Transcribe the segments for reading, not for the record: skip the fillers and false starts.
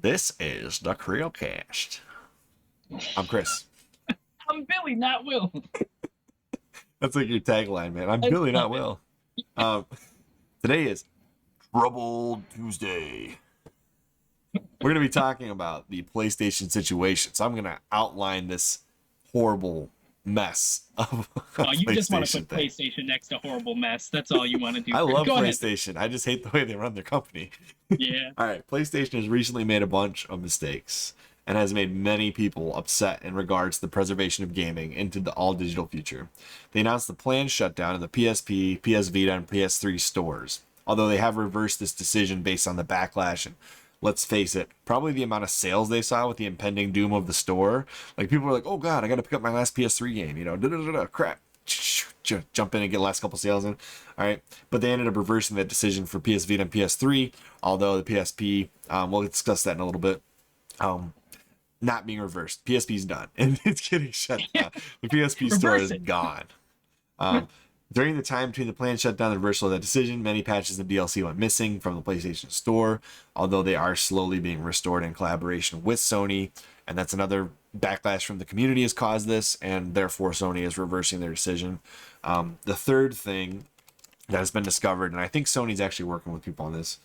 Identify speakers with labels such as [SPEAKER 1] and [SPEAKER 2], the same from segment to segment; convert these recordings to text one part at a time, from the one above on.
[SPEAKER 1] This is the CHRILLCAST. I'm Chris.
[SPEAKER 2] I'm Billy, not Will.
[SPEAKER 1] That's like your tagline, man. I'm
[SPEAKER 2] I
[SPEAKER 1] Billy, not
[SPEAKER 2] love it.
[SPEAKER 1] Will. Um, Today is Trouble Tuesday. We're going to be talking about the PlayStation situation. So I'm going to outline this horrible mess of a
[SPEAKER 2] Oh, you just want to
[SPEAKER 1] PlayStation
[SPEAKER 2] put
[SPEAKER 1] thing.
[SPEAKER 2] PlayStation next to horrible mess. That's all you want to do.
[SPEAKER 1] I love
[SPEAKER 2] Go ahead.
[SPEAKER 1] PlayStation. I just hate the way they run their company.
[SPEAKER 2] Yeah.
[SPEAKER 1] All right, PlayStation has recently made a bunch of mistakes and has made many people upset in regards to the preservation of gaming into the all-digital future. They announced the planned shutdown of the PSP, PS Vita, and PS3 stores, although they have reversed this decision based on the backlash and, let's face it, probably the amount of sales they saw with the impending doom of the store. Like, people were like, oh god, I gotta pick up my last PS3 game, you know, crap. Jump in and get the last couple sales in. All right, but they ended up reversing that decision for PS Vita and PS3, although the PSP, we'll discuss that in a little bit, not being reversed. PSP's done and it's getting shut down. The PSP store is gone. During the time between the planned shutdown and the reversal of that decision, many patches and DLC went missing from the PlayStation Store, although they are slowly being restored in collaboration with Sony, and that's another backlash from the community has caused this, and therefore Sony is reversing their decision. The third thing that has been discovered, and I think Sony's actually working with people on this,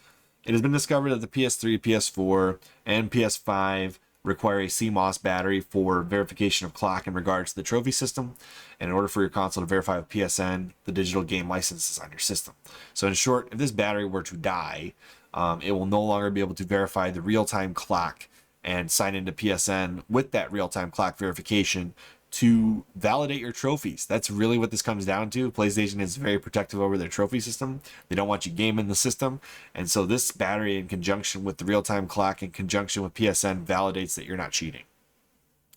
[SPEAKER 1] it has been discovered that the PS3, PS4, and PS5 require a CMOS battery for verification of clock in regards to the trophy system, and in order for your console to verify with PSN the digital game licenses on your system. So in short, if this battery were to die, it will no longer be able to verify the real-time clock and sign into PSN with that real-time clock verification to validate your trophies. That's really what this comes down to. PlayStation is very protective over their trophy system. They don't want you gaming the system. And so this battery, in conjunction with the real-time clock, in conjunction with PSN, validates that you're not cheating.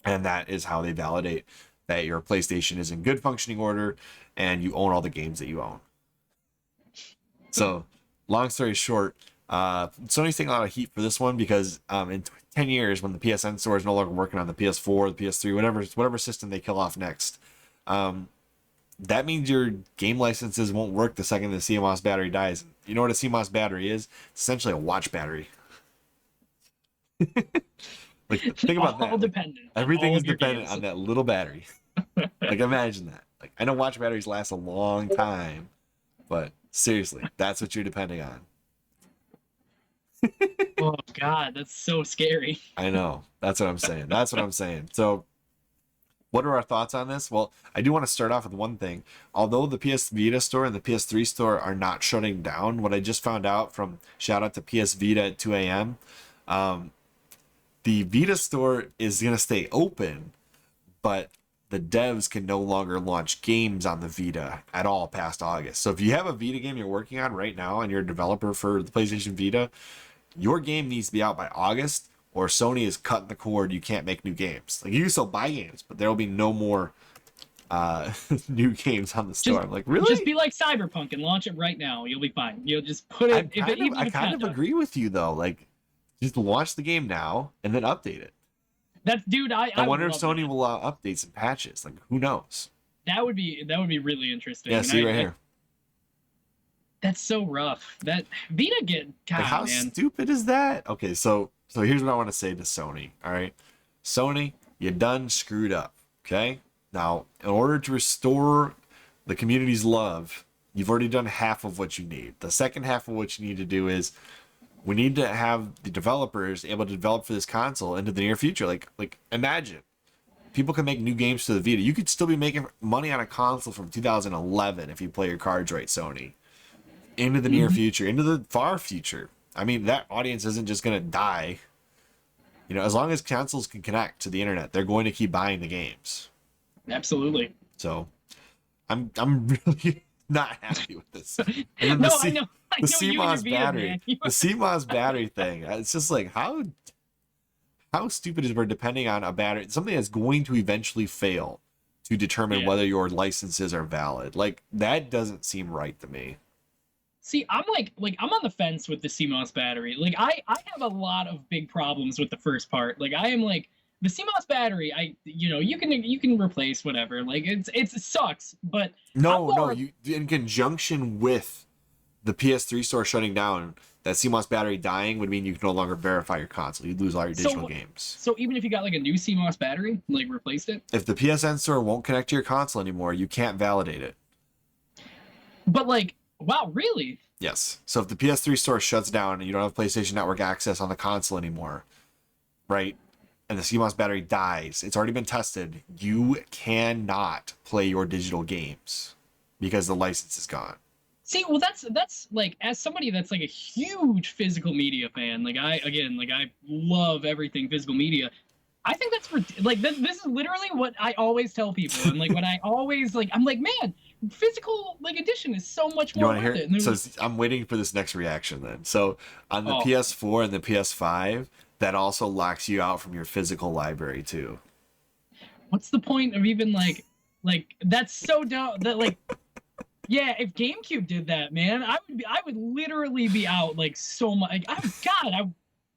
[SPEAKER 1] And that is how they validate that your PlayStation is in good functioning order and you own all the games that you own. So, long story short, Sony's taking a lot of heat for this one because in 10 years, when the PSN store is no longer working on the PS4, the PS3, whatever system they kill off next, that means your game licenses won't work the second the CMOS battery dies. You know what a CMOS battery is? It's essentially a watch battery. Like, think about that.
[SPEAKER 2] All dependent.
[SPEAKER 1] Everything is dependent on that little battery. Like, imagine that. Like, I know watch batteries last a long time, but seriously, that's what you're depending on.
[SPEAKER 2] Oh god, that's so scary.
[SPEAKER 1] I know. That's what I'm saying. That's what I'm saying. So, what are our thoughts on this? Well, I do want to start off with one thing. Although the PS Vita store and the PS3 store are not shutting down, what I just found out from shout out to PS Vita at 2 a.m., the Vita store is going to stay open, but the devs can no longer launch games on the Vita at all past August. So if you have a Vita game you're working on right now and you're a developer for the PlayStation Vita, your game needs to be out by August, or Sony is cutting the cord. You can't make new games. Like, you can still buy games, but there will be no more new games on the store. I'm like, really?
[SPEAKER 2] Just be like Cyberpunk and launch it right now. You'll be fine. You'll just put it.
[SPEAKER 1] I kind of agree with you though. Like, just launch the game now and then update it.
[SPEAKER 2] That's dude. I
[SPEAKER 1] wonder if Sony will update some patches. Like, who knows?
[SPEAKER 2] That would be really interesting.
[SPEAKER 1] Yeah, see right here.
[SPEAKER 2] That's so rough. That Vita God,
[SPEAKER 1] like, how
[SPEAKER 2] man.
[SPEAKER 1] stupid is that? Okay, so here's what I want to say to Sony. All right, Sony, you done screwed up. Okay, now in order to restore the community's love, you've already done half of what you need. The second half of what you need to do is we need to have the developers able to develop for this console into the near future. Like imagine people can make new games to the Vita. You could still be making money on a console from 2011 if you play your cards right, Sony. Into the near future, into the far future. I mean, that audience isn't just going to die. You know, as long as consoles can connect to the internet, they're going to keep buying the games.
[SPEAKER 2] Absolutely.
[SPEAKER 1] So, I'm really not happy with this. And then
[SPEAKER 2] I know
[SPEAKER 1] the CMOS battery, the CMOS battery thing. It's just like, how stupid is it? We're depending on a battery, something that's going to eventually fail, to determine whether your licenses are valid. Like, that doesn't seem right to me.
[SPEAKER 2] See, I'm like I'm on the fence with the CMOS battery. Like, I have a lot of big problems with the first part. Like, I am like, the CMOS battery, you can replace whatever. Like, it sucks, but
[SPEAKER 1] no, you in conjunction with the PS3 store shutting down, That CMOS battery dying would mean you can no longer verify your console. You'd lose all your digital games.
[SPEAKER 2] So even if you got like a new CMOS battery, like replaced it?
[SPEAKER 1] If the PSN store won't connect to your console anymore, you can't validate it.
[SPEAKER 2] But like, wow, really?
[SPEAKER 1] Yes. So if the PS3 store shuts down and you don't have PlayStation Network access on the console anymore, right? And the CMOS battery dies, it's already been tested. You cannot play your digital games because the license is gone.
[SPEAKER 2] See, well, that's like, as somebody that's like a huge physical media fan, like I love everything physical media. I think that's like this is literally what I always tell people, and like what I always like. I'm like, man, physical like edition is so much more worth it. And
[SPEAKER 1] So
[SPEAKER 2] like,
[SPEAKER 1] I'm waiting for this next reaction then. So on the PS4 and the PS5, that also locks you out from your physical library too.
[SPEAKER 2] what's the point of even like that's so dumb that like. Yeah, if GameCube did that, man, I would literally be out like so much. Like,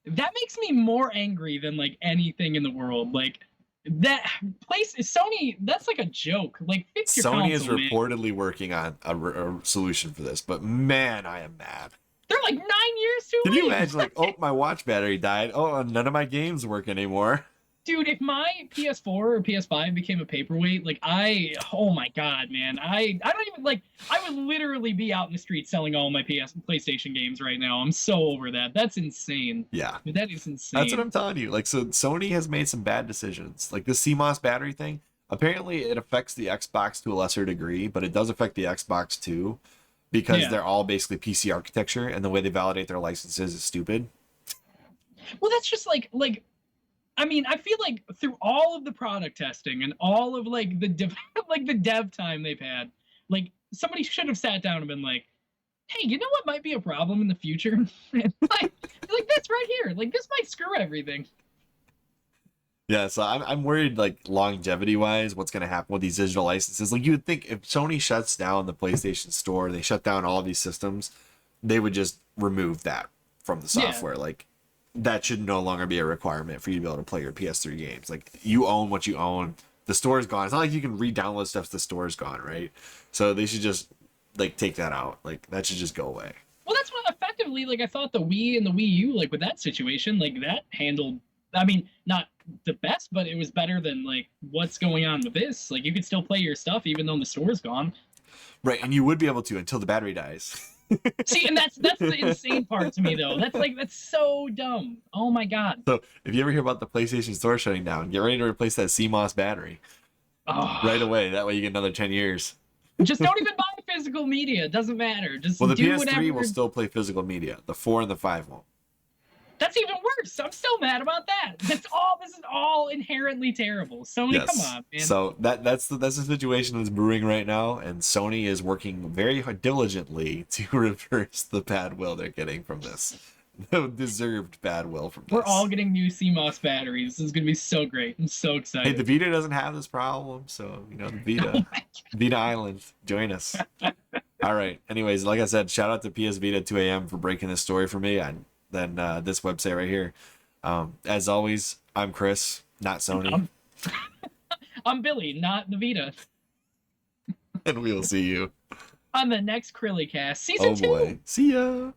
[SPEAKER 2] that makes me more angry than like anything in the world. Like that place Sony, that's like a joke. Like fix your
[SPEAKER 1] Sony
[SPEAKER 2] console,
[SPEAKER 1] is reportedly working on a solution for this, but man, I am mad.
[SPEAKER 2] They're like 9 years too late.
[SPEAKER 1] Can you imagine, like, oh, my watch battery died. Oh, none of my games work anymore.
[SPEAKER 2] Dude, if my PS4 or PS5 became a paperweight, like oh my god, man, I don't even like. I would literally be out in the street selling all my PlayStation games right now. I'm so over that. That's insane.
[SPEAKER 1] Yeah,
[SPEAKER 2] that is insane.
[SPEAKER 1] That's what I'm telling you. Like, so Sony has made some bad decisions. Like this CMOS battery thing. Apparently, it affects the Xbox to a lesser degree, but it does affect the Xbox too, because they're all basically PC architecture, and the way they validate their licenses is stupid.
[SPEAKER 2] Well, that's just like. I mean, I feel like through all of the product testing and all of like the dev time they've had, like somebody should have sat down and been like, "Hey, you know what might be a problem in the future? like this right here, like this might screw everything."
[SPEAKER 1] Yeah, so I'm worried, like longevity wise, what's gonna happen with these digital licenses. Like you would think if Sony shuts down the PlayStation Store, they shut down all of these systems, they would just remove that from the software. Like that should no longer be a requirement for you to be able to play your PS3 games. Like you own what you own. The store's gone. It's not like you can re-download stuff if the store's gone, right? So they should just like take that out. Like that should just go away.
[SPEAKER 2] Well, that's what effectively like I thought the Wii and the Wii U, like with that situation, like that handled. I mean, not the best, but it was better than like what's going on with this. Like you could still play your stuff even though the store's gone.
[SPEAKER 1] Right, and you would be able to until the battery dies.
[SPEAKER 2] See, and that's the insane part to me though. That's so dumb. Oh my god.
[SPEAKER 1] So if you ever hear about the PlayStation Store shutting down, get ready to replace that CMOS battery right away. That way you get another 10 years.
[SPEAKER 2] Just don't even buy physical media. It doesn't matter. Just
[SPEAKER 1] the
[SPEAKER 2] do
[SPEAKER 1] PS3
[SPEAKER 2] whatever.
[SPEAKER 1] will still play physical media. The 4 and the 5 won't.
[SPEAKER 2] That's even worse. I'm still mad about that. This is all inherently terrible. Sony, come on, man.
[SPEAKER 1] So that's the situation that's brewing right now, and Sony is working very diligently to reverse the bad will they're getting from this. The deserved bad will from this.
[SPEAKER 2] We're all getting new CMOS batteries. This is gonna be so great. I'm so excited.
[SPEAKER 1] Hey, the Vita doesn't have this problem, so the Vita, Vita Island, join us. All right. Anyways, like I said, shout out to PS Vita 2 AM for breaking this story for me. And then this website right here. As always, I'm Chris, not Sony.
[SPEAKER 2] I'm Billy, not the Vita.
[SPEAKER 1] And we'll see you
[SPEAKER 2] on the next CHRILLCAST Season 2.
[SPEAKER 1] Oh boy. See ya.